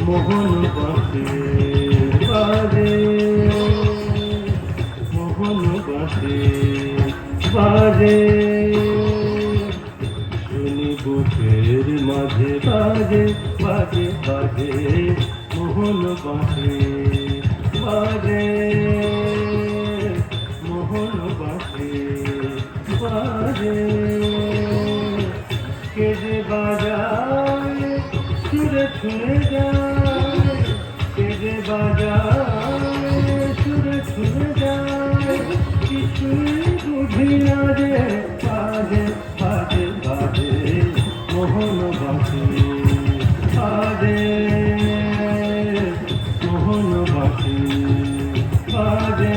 মোহন বাঁশে বাজে, মোহন বাঁশে বাজে, শুনি বুকের মাঝে বাজে বাজে বাজে, মোহন বাঁশে বাজে, মোহন বাঁশে বাজে। কে যে বাজায় সুরে ছুঁয়ে যায়, কে যে বাজায় সুরে ছুঁয়ে যায়, কিছুই বুঝি না যে বাজে বাজে বাজে, মোহন বাঁশে বাজে, মোহন বাঁশে বাজে।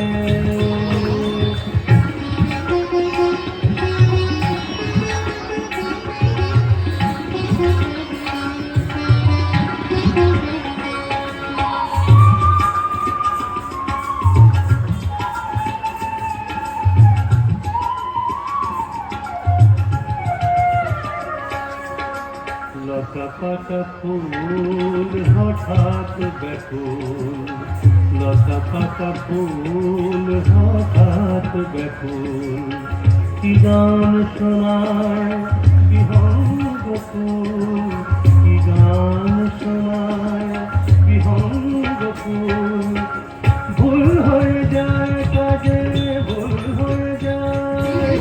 লতা পাতা ফুল হঠাৎ ব্যাকুল, লতা পাতা ফুল হঠাৎ ব্যাকুল, কি গান শোনায় বিহঙ্গ ফুল, কি গান শোনায় বিহঙ্গ ফুল। ভুল হয়ে যায় কাজে, ভুল হয়ে যায়,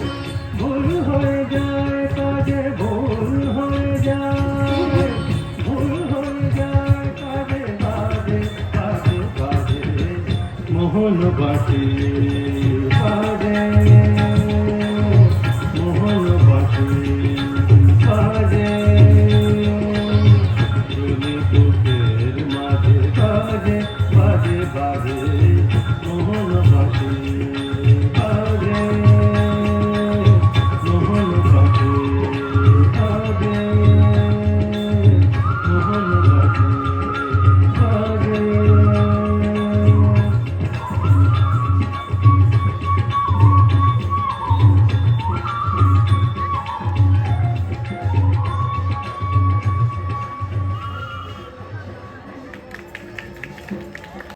ভুল হয়ে যায় কাজে, ভুল হয়ে যায়, ভুল হয়ে যায় কাজে, বাজে বাজে বাজে, মোহন বাঁশে